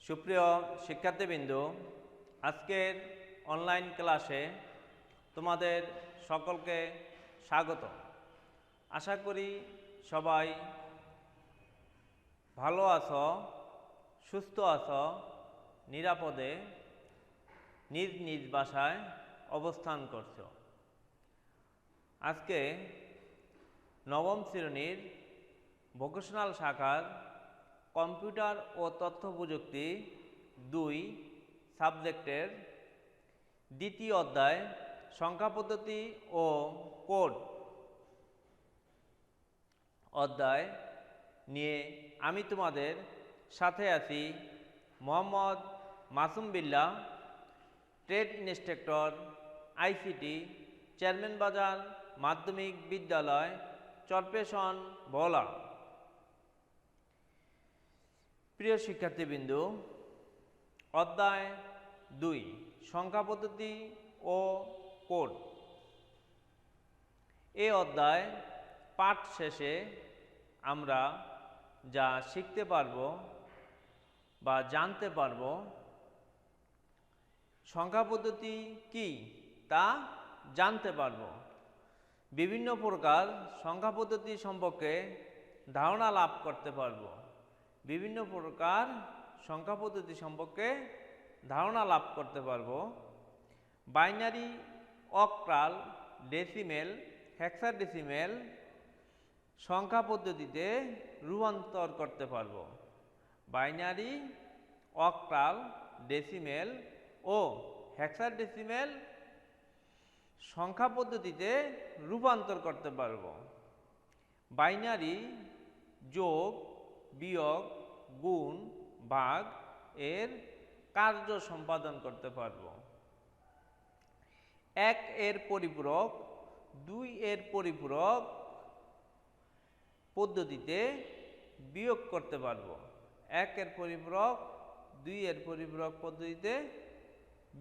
সুপ্রিয় শিক্ষার্থীবৃন্দ, আজকের অনলাইন ক্লাসে তোমাদের সকলকে স্বাগত। আশা করি সবাই ভালো আছো, সুস্থ আছো, নিরাপদে নিজ নিজ বাসায় অবস্থান করছো। আজকে নবম শ্রেণীর ভোকেশনাল শাখার কম্পিউটার ও তথ্য প্রযুক্তি 2 সাবজেক্টের দ্বিতীয় অধ্যায় সংখ্যা পদ্ধতি ও কোড অধ্যায় নিয়ে আমি তোমাদের সাথে আছি Mohammad Masum Billah, trade instructor, ICT, chairman বাজার মাধ্যমিক বিদ্যালয়, চরপেশন, ভোলা। প্রিয় শিক্ষার্থীবৃন্দ, অধ্যায় 2 সংখ্যা পদ্ধতি ও কোড। এই অধ্যায় পাঠ শেষে আমরা যা শিখতে পারব বা জানতে পারব, সংখ্যা পদ্ধতি কি তা জানতে পারব। বিভিন্ন প্রকার সংখ্যা পদ্ধতি সম্পর্কে ধারণা লাভ করতে পারব। বিভিন্ন প্রকার সংখ্যা পদ্ধতি সম্পর্কে ধারণা লাভ করতে পারব। বাইনারি, অক্টাল, ডেসিমেল, হেক্সাডেসিমেল সংখ্যা পদ্ধতিতে রূপান্তর করতে পারব। বাইনারি, অক্টাল, ডেসিমেল ও হেক্সাডেসিমেল সংখ্যা পদ্ধতিতে রূপান্তর করতে পারব। বাইনারি যোগ, বিয়োগ, গুণ, ভাগ এর কার্য সম্পাদন করতে পারব। 1 এর পরিপূরক 2 এর পরিপূরক পদ্ধতিতে বিয়োগ করতে পারব। 1 এর পরিপূরক 2 এর পরিপূরক পদ্ধতিতে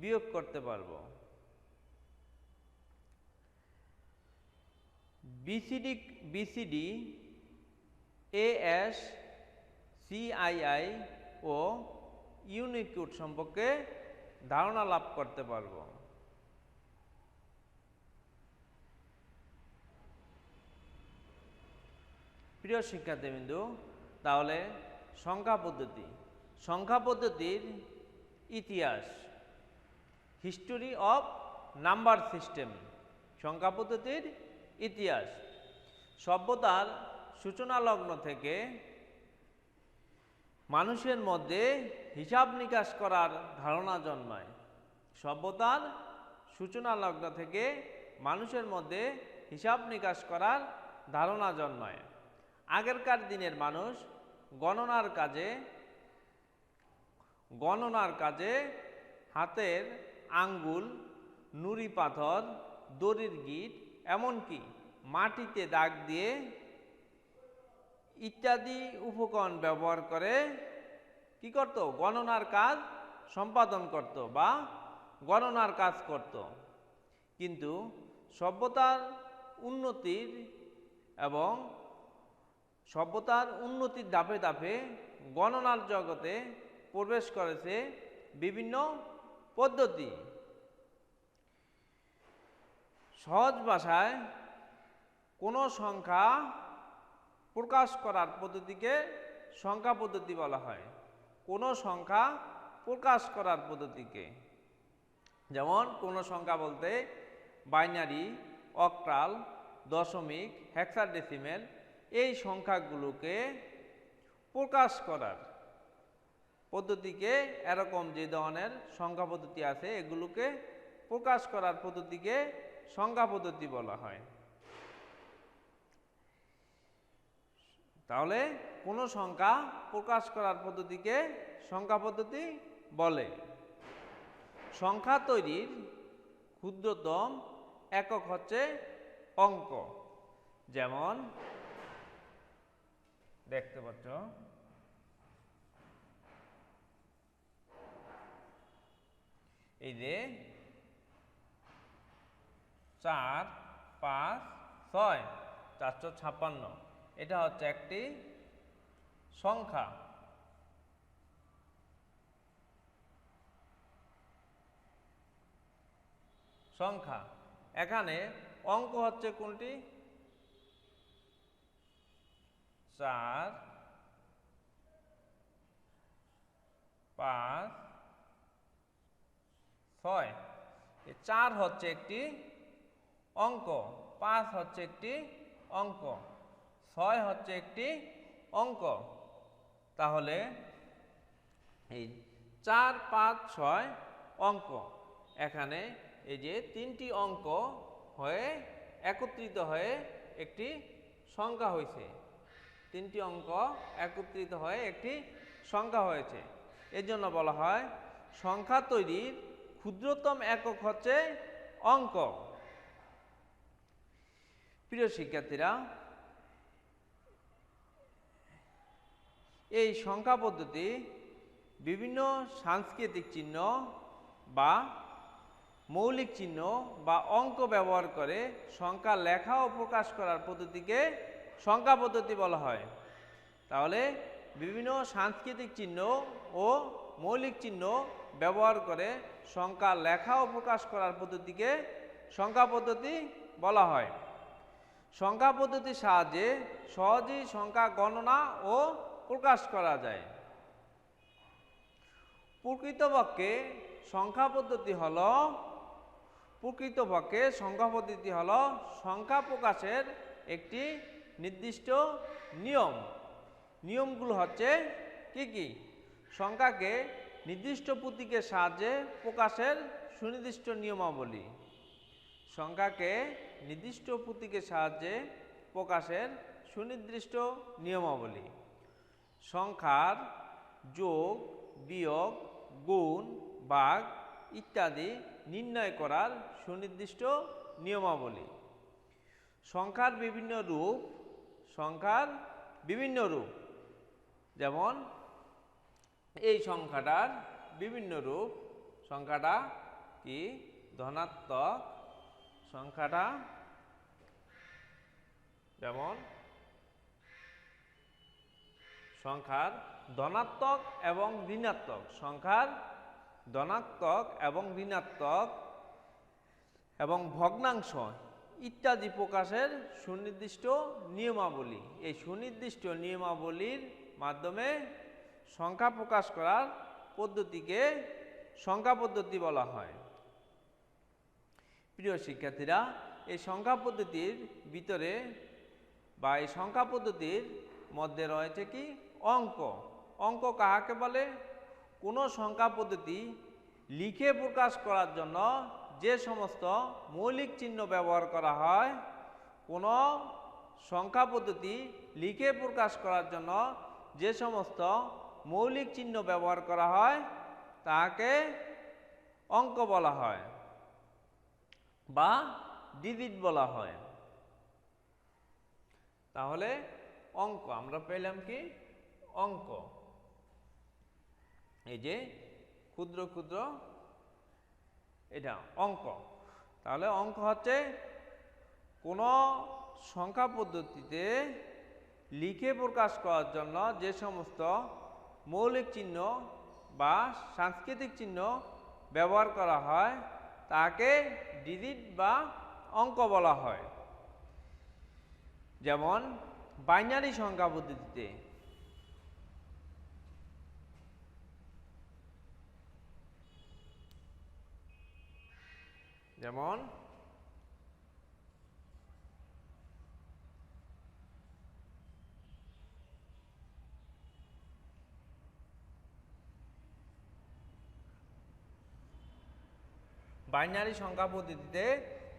বিয়োগ করতে পারব। বিসিডি, এএস, সিআইআই ও ইউনিকোড সম্পর্কে ধারণা লাভ করতে পারব। প্রিয় শিক্ষার্থীবৃন্দ, তাহলে সংখ্যা পদ্ধতি। সংখ্যা পদ্ধতির ইতিহাস, হিস্টোরি অফ নাম্বার সিস্টেম। সংখ্যা পদ্ধতির ইতিহাস সভ্যতার সূচনা লগ্ন থেকে মানুষের মধ্যে হিসাব নিকাশ করার ধারণা জন্মায়। সভ্যতার সূচনা লগ্ন থেকে মানুষের মধ্যে হিসাব নিকাশ করার ধারণা জন্মায়। আগেরকার দিনের মানুষ গণনার কাজে হাতের আঙ্গুল, নুড়ি পাথর, দড়ির গিট, এমনকি মাটিতে দাগ দিয়ে ইত্যাদি উপকরণ ব্যবহার করে কি করত? গণনার কাজ সম্পাদন করত বা গণনার কাজ করত। কিন্তু সভ্যতার উন্নতির ধাপে ধাপে গণনার জগতে প্রবেশ করেছে বিভিন্ন পদ্ধতি। সহজ ভাষায় কোনো সংখ্যা প্রকাশ করার পদ্ধতিকে সংখ্যা পদ্ধতি বলা হয়। কোনো সংখ্যা প্রকাশ করার পদ্ধতিকে, যেমন কোনো সংখ্যা বলতে বাইনারি, অক্টাল, দশমিক, হেক্সাডেসিমেল এই সংখ্যাগুলোকে প্রকাশ করার পদ্ধতিকে, এরকম যে ধরনের সংখ্যা পদ্ধতি আছে এগুলোকে প্রকাশ করার পদ্ধতিকে সংখ্যা পদ্ধতি বলা হয়। তাহলে কোনো সংখ্যা প্রকাশ করার পদ্ধতিকে সংখ্যা পদ্ধতি বলে। সংখ্যা তৈরির ক্ষুদ্রতম একক হচ্ছে অঙ্ক। যেমন দেখতে পাচ্ছ, এই যে 4, 5, 6, 456 এটা হচ্ছে একটি সংখ্যা। সংখ্যা। এখানে অঙ্ক হচ্ছে কোনটি? 4, 5, 6। 4 হচ্ছে একটি অঙ্ক, 5 হচ্ছে একটি অঙ্ক, 6 হচ্ছে একটি অঙ্ক। তাহলে এই 4, 5, 6 অঙ্ক। এখানে এই যে তিনটি অঙ্ক হয়ে একত্রিত হয়ে একটি সংখ্যা হয়েছে, তিনটি অঙ্ক একত্রিত হয়ে একটি সংখ্যা হয়েছে। এর জন্য বলা হয় সংখ্যা তৈরির ক্ষুদ্রতম একক হচ্ছে অঙ্ক। প্রিয় শিক্ষার্থীরা, এই সংখ্যা পদ্ধতি বিভিন্ন সাংস্কৃতিক চিহ্ন বা মৌলিক চিহ্ন বা অঙ্ক ব্যবহার করে সংখ্যা লেখা ও প্রকাশ করার পদ্ধতিকে সংখ্যা পদ্ধতি বলা হয়। তাহলে বিভিন্ন সাংস্কৃতিক চিহ্ন ও মৌলিক চিহ্ন ব্যবহার করে সংখ্যা লেখা ও প্রকাশ করার পদ্ধতিকে সংখ্যা পদ্ধতি বলা হয়। সংখ্যা পদ্ধতির সাহায্যে সহজেই সংখ্যা গণনা ও প্রকাশ করা যায়। প্রকৃতপক্ষে সংখ্যা পদ্ধতি হলো সংখ্যা প্রকাশের একটি নির্দিষ্ট নিয়ম। নিয়মগুলো হচ্ছে কি কি? সংখ্যাকে নির্দিষ্ট প্রতীকের সাহায্যে প্রকাশের সুনির্দিষ্ট নিয়মাবলী। সংখ্যাকে নির্দিষ্ট প্রতীকের সাহায্যে প্রকাশের সুনির্দিষ্ট নিয়মাবলী। সংখ্যার যোগ, বিয়োগ, গুণ, ভাগ ইত্যাদি নির্ণয় করার সুনির্দিষ্ট নিয়মাবলী। সংখ্যার বিভিন্ন রূপ, যেমন এই সংখ্যাটার বিভিন্ন রূপ। সংখ্যাটা কি? ধনাত্মক। সংখ্যাটা যেমন সংখ্যার ধনাত্মক এবং ঋণাত্মক, সংখ্যার ধনাত্মক এবং ঋণাত্মক এবং ভগ্নাংশ ইত্যাদি প্রকাশের সুনির্দিষ্ট নিয়মাবলী। এই সুনির্দিষ্ট নিয়মাবলীর মাধ্যমে সংখ্যা প্রকাশ করার পদ্ধতিকে সংখ্যা পদ্ধতি বলা হয়। প্রিয় শিক্ষার্থীরা, এই সংখ্যা পদ্ধতির ভিতরে বা এই সংখ্যা পদ্ধতির মধ্যে রয়েছে কি? অঙ্ক। অঙ্ক কাকে বলে? কোনো সংখ্যা পদ্ধতি লিখে প্রকাশ করার জন্য যে সমস্ত মৌলিক চিহ্ন ব্যবহার করা হয়, কোনো সংখ্যা পদ্ধতি লিখে প্রকাশ করার জন্য যে সমস্ত মৌলিক চিহ্ন ব্যবহার করা হয় তাকে অঙ্ক বলা হয় বা ডিজিট বলা হয়। তাহলে অঙ্ক আমরা পেলাম কি? অঙ্ক। এই যে ক্ষুদ্র ক্ষুদ্র, এটা অঙ্ক। তাহলে অঙ্ক হচ্ছে কোনো সংখ্যা পদ্ধতিতে লিখে প্রকাশ করার জন্য যে সমস্ত মৌলিক চিহ্ন বা সাংস্কৃতিক চিহ্ন ব্যবহার করা হয় তাকে ডিজিট বা অঙ্ক বলা হয়। যেমন বাইনারি সংখ্যা পদ্ধতিতে যেমন বাইনারি সংখ্যা পদ্ধতিতে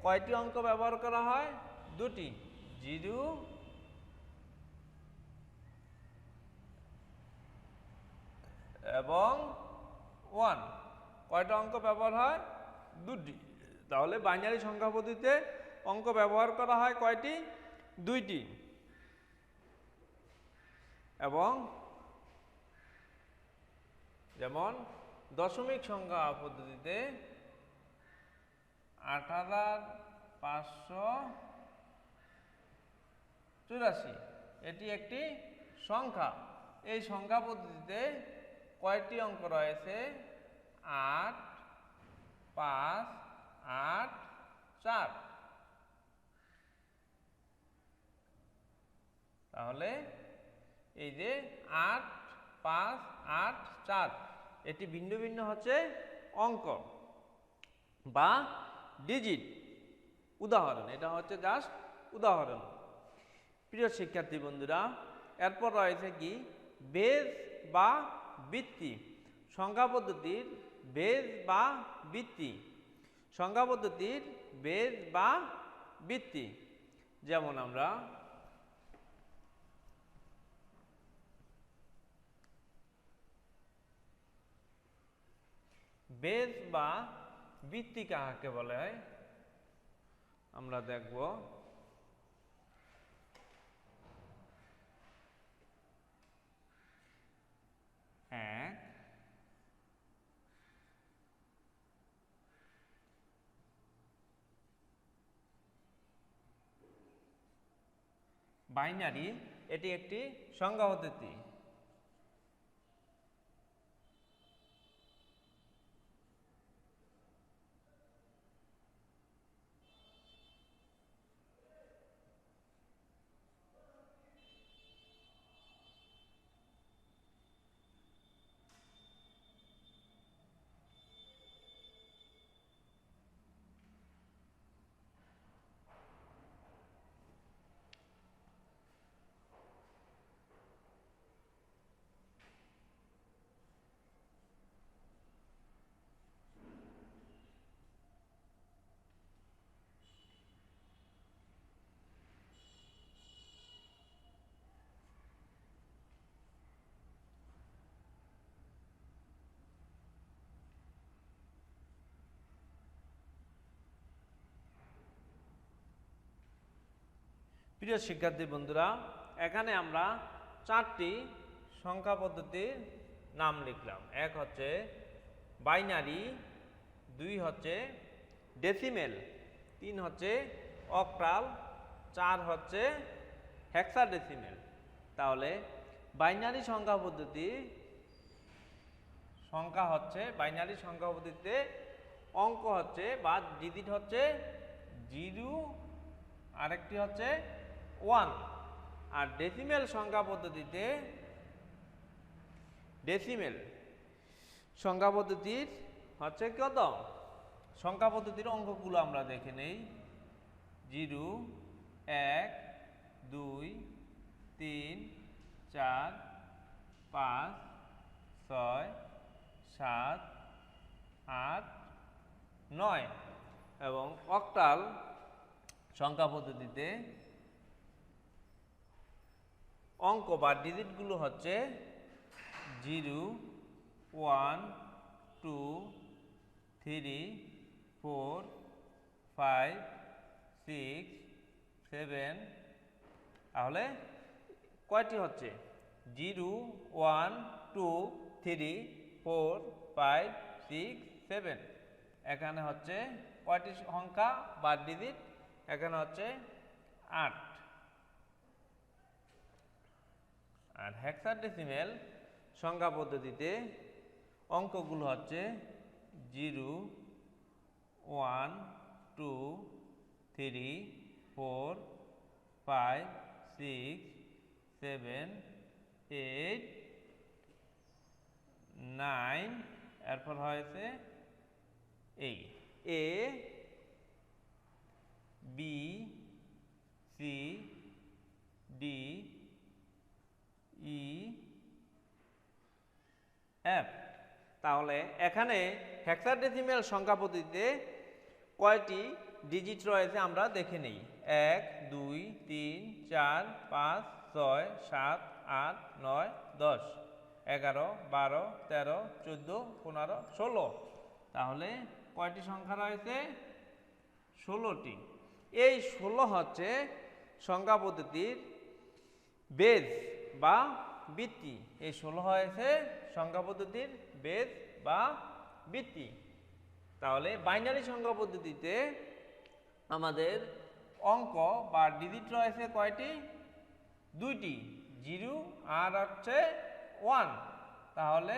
কয়টি অঙ্ক ব্যবহার করা হয়? দুটি, 0 এবং 1। কয়টা অঙ্ক ব্যবহার হয়? দুটি। তাহলে বাইনারি সংখ্যা পদ্ধতিতে অঙ্ক ব্যবহার করা হয় কয়টি? দুইটি। এবং যেমন দশমিক সংখ্যা পদ্ধতিতে 8584, এটি একটি সংখ্যা। এই সংখ্যা পদ্ধতিতে কয়টি অঙ্ক রয়েছে? 8, 5, 8, 4। তাহলে এই যে 8, 5, 8, 4 এটি ভিন্ন ভিন্ন হচ্ছে অঙ্ক বা ডিজিট, উদাহরণ। এটা হচ্ছে জাস্ট উদাহরণ। প্রিয় শিক্ষার্থী বন্ধুরা, এরপর রয়েছে কি বেজ বা ভিত্তি। সংখ্যা পদ্ধতির বেজ বা ভিত্তি। সংখ্যা পদ্ধতির বেজ বা ভিত্তি, যেমন আমরা বেজ বা ভিত্তি কাকে বলে হয় আমরা দেখব। এক, বাইনারি, এটি একটি সংখ্যা পদ্ধতি। প্রিয় শিক্ষার্থী বন্ধুরা, এখানে আমরা 4টি সংখ্যা পদ্ধতির নাম লিখলাম। এক হচ্ছে বাইনারি, 2 হচ্ছে ডেসিমেল, 3 হচ্ছে অক্টাল, 4 হচ্ছে হেক্সাডেসিমেল। তাহলে বাইনারি সংখ্যা পদ্ধতি বাইনারি সংখ্যা পদ্ধতিতে অঙ্ক হচ্ছে বা ডিজিট হচ্ছে 0, আরেকটি হচ্ছে 1। আর ডেসিমেল সংখ্যা পদ্ধতিতে ডেসিমেল সংখ্যা পদ্ধতির হচ্ছে কত? সংখ্যা পদ্ধতির অঙ্কগুলো আমরা দেখে নেই। 0, 1, 2, 3, 4, 5, 6, 7, 8, 9 এবং অক্টাল সংখ্যা পদ্ধতিতে অঙ্ক বা ডিজিটগুলো হচ্ছে 0, 1, 2, 3, 4, 5, 6, 7। তাহলে কয়টি হচ্ছে? 0, 1, 2, 3, 4, 5, 6, 7। এখানে হচ্ছে কয়টি সংখ্যা বা ডিজিট? এখানে হচ্ছে 8। আর হেক্সাডেসিমেল সংখ্যা পদ্ধতিতে অঙ্কগুলো হচ্ছে 0, 1, 2, 3, 4, 5, 6, 7, 8, 9। এরপর হয়েছে এই A, B, C, D, E, F। তাহলে এখানে হেক্সাডেসিমেল সংখ্যা পদ্ধতিতে কয়টি ডিজিট রয়েছে আমরা দেখে নেই। 1, 2, 3, 4, 5, 6, 7, 8, 9, 10, 11, 12, 13, 14, 15, 16। তাহলে কয়টি সংখ্যা রয়েছে? 16টি। এই 16 হচ্ছে সংখ্যা পদ্ধতির বেজ বা ভিত্তি। এই 16 হয়েছে সংখ্যা পদ্ধতির বেজ বা ভিত্তি। তাহলে বাইনারি সংখ্যা পদ্ধতিতে আমাদের অঙ্ক বা ডিজিট রয়েছে কয়টি? 2টি, 0 আর হচ্ছে 1। তাহলে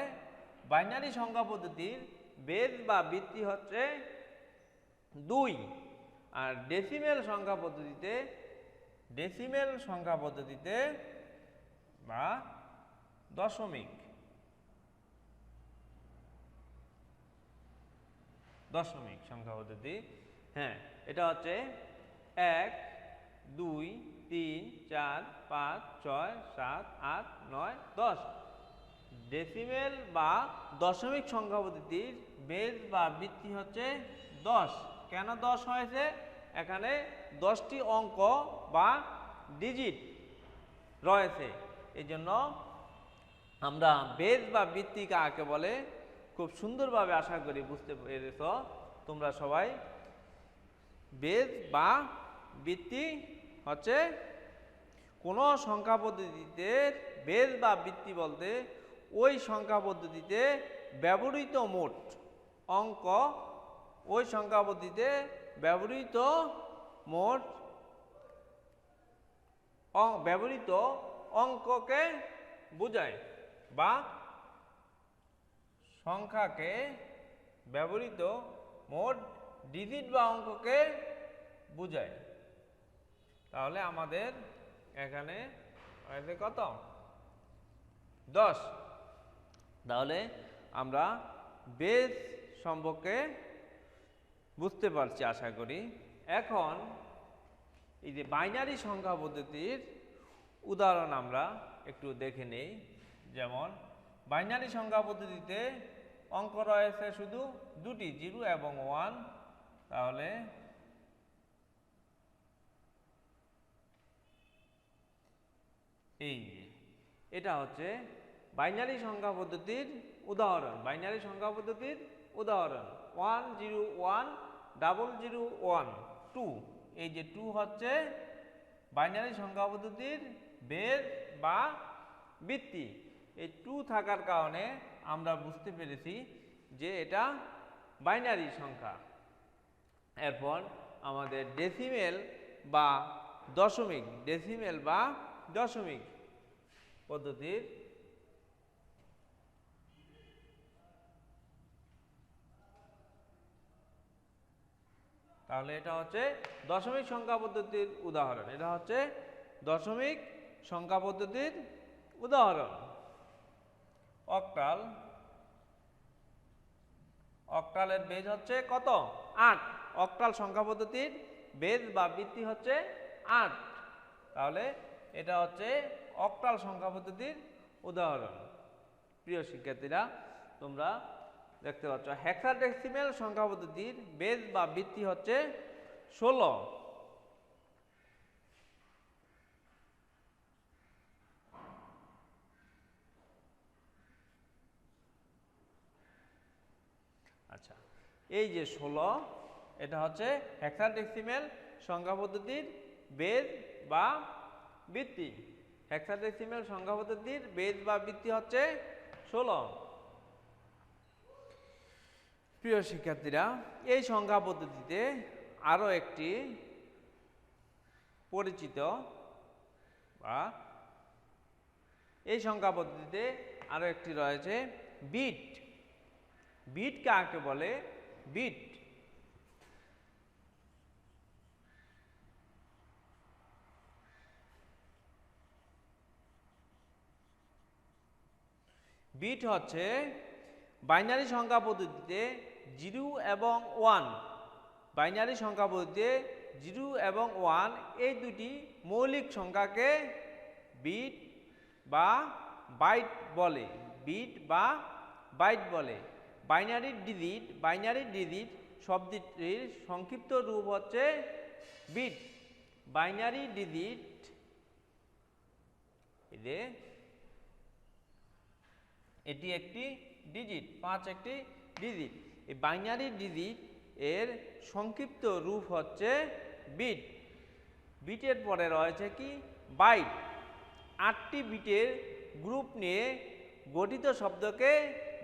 বাইনারি সংখ্যা পদ্ধতির বেজ বা ভিত্তি হচ্ছে 2। আর ডেসিমেল সংখ্যা পদ্ধতিতে বা দশমিক সংখ্যা পদ্ধতি, হ্যাঁ, এটা হচ্ছে 1 2 3 4 5 6 7 8 9 10। ডেসিমেল বা দশমিক সংখ্যা পদ্ধতির বেস বা ভিত্তি হচ্ছে 10। কেন 10 হয়েছে? এখানে 10টি অঙ্ক বা ডিজিট রয়েছে, এই জন্য আমরা বেস বা ভিত্তি কাকে বলে খুব সুন্দরভাবে আশা করি বুঝতে পেরেছ তোমরা সবাই। বেস বা ভিত্তি হচ্ছে কোনো সংখ্যা পদ্ধতিতে বেস বা ভিত্তি বলতে ওই সংখ্যা পদ্ধতিতে ব্যবহৃত মোট অঙ্ক, ওই সংখ্যা পদ্ধতিতে ব্যবহৃত মোট ব্যবহৃত অঙ্ককে বোঝায় বা সংখ্যাকে ব্যবহৃত মোট ডিজিট বা অঙ্ককে বোঝায়। তাহলে আমাদের এখানে কত? 10। তাহলে আমরা বেস সম্পর্কে বুঝতে পারছি আশা করি। এখন এই যে বাইনারি সংখ্যা পদ্ধতির উদাহরণ আমরা একটু দেখে নেই। যেমন বাইনারি সংখ্যা পদ্ধতিতে অঙ্ক রয়েছে শুধু দুটি, 0 এবং 1। তাহলে এই এটা হচ্ছে বাইনারি সংখ্যা পদ্ধতির উদাহরণ। বাইনারি সংখ্যা পদ্ধতির উদাহরণ 1 0 1 0 0 1 2। এই যে 2 হচ্ছে বাইনারি সংখ্যা পদ্ধতির বেস বা ভিত্তি। এই 2 থাকার কারণে আমরা বুঝতে পেরেছি যে এটা বাইনারি সংখ্যা। এরপর আমাদের ডেসিমেল বা দশমিক পদ্ধতির তাহলে এটা হচ্ছে দশমিক সংখ্যা পদ্ধতির উদাহরণ। এটা হচ্ছে দশমিক সংখ্যা পদ্ধতির উদাহরণ। অক্টালের বেজ হচ্ছে কত? 8। অক্টাল সংখ্যা পদ্ধতির বেজ বা ভিত্তি হচ্ছে 8। তাহলে এটা হচ্ছে অক্টাল সংখ্যা পদ্ধতির উদাহরণ। প্রিয় শিক্ষার্থীরা, তোমরা দেখতে পাচ্ছ হেক্সাডেসিমেল সংখ্যা পদ্ধতির বেস বা ভিত্তি হচ্ছে 16। আচ্ছা, এই যে 16 এটা হচ্ছে হেক্সাডেসিমেল সংখ্যা পদ্ধতির বেস বা ভিত্তি। হেক্সাডেসিমেল সংখ্যা পদ্ধতির বেস বা ভিত্তি হচ্ছে 16। প্রিয় শিক্ষার্থীরা, এই সংখ্যা পদ্ধতিতে আরো একটি পরিচিত বা এই সংখ্যা পদ্ধতিতে আরো একটি রয়েছে বিট। বিট কাকে বলে? বিট হচ্ছে বাইনারি সংখ্যা পদ্ধতিতে 0 এবং 1। বাইনারি সংখ্যা পদ্ধতিতে 0 এবং 1 এই দুটি মৌলিক সংখ্যাকে বিট বা বাইট বলে। বাইনারি ডিজিট শব্দটির সংক্ষিপ্ত রূপ হচ্ছে বিট। বাইনারি ডিজিট এটি একটি ডিজিট, 5 একটি ডিজিট। এই বাইনারি ডিজিট এর সংক্ষিপ্ত রূপ হচ্ছে বিট। বিটের পরে রয়েছে কি? বাইট। 8টি বিটের গ্রুপ নিয়ে গঠিত শব্দকে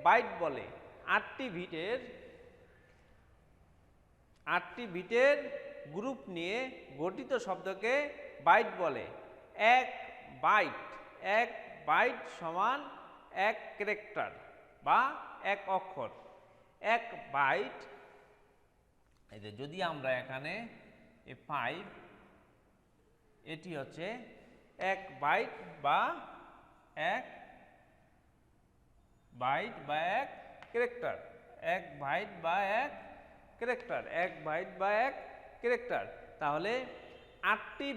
বাইট বলে। 8টি বিটের গ্রুপ নিয়ে গঠিত শব্দকে বাইট বলে। এক বাইট সমান 1 ক্যারেক্টার বা 1 অক্ষর। 1 বাইট, এই যে যদি আমরা এখানে এ 5 এটি হচ্ছে 1 বাইট বা 1 বাইট বা 1 ক্যারেক্টার। 1 বাইট বা 1 ক্যারেক্টার, 1 বাইট বা 1 ক্যারেক্টার। তাহলে 8টি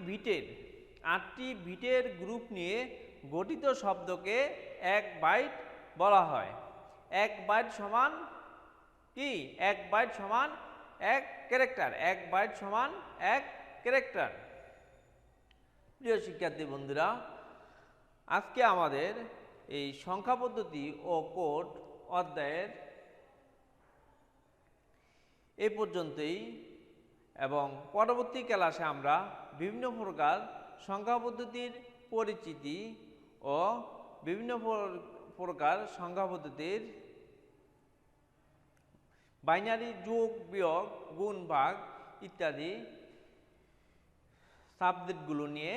বিটের গ্রুপ নিয়ে গঠিত শব্দকে 1 বাইট বলা হয়। 1 বাইট সমান কি? 1 বাইট সমান 1 ক্যারেক্টার। 1 বাইট সমান 1 ক্যারেক্টার। প্রিয় শিক্ষার্থী বন্ধুরা, আজকে আমাদের এই সংখ্যা পদ্ধতি ও কোড অধ্যায়ের এই পর্যন্তই, এবং পরবর্তী ক্লাসে আমরা বিভিন্ন প্রকার সংখ্যা পদ্ধতির পরিচিতি ও বিভিন্ন প্রকার সংখ্যা পদ্ধতির বাইনারি যোগ বিয়োগ গুণ ভাগ ইত্যাদি সাবজেক্টগুলো নিয়ে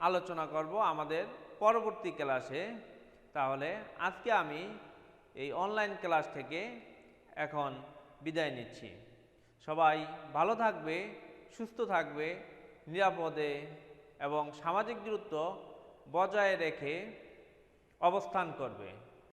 আলোচনা করব আমাদের পরবর্তী ক্লাসে। তাহলে আজকে আমি এই অনলাইন ক্লাস থেকে এখন বিদায় নিচ্ছি। সবাই ভালো থাকবে, সুস্থ থাকবে, নিরাপদে এবং সামাজিক দূরত্ব বজায় রেখে অবস্থান করবে।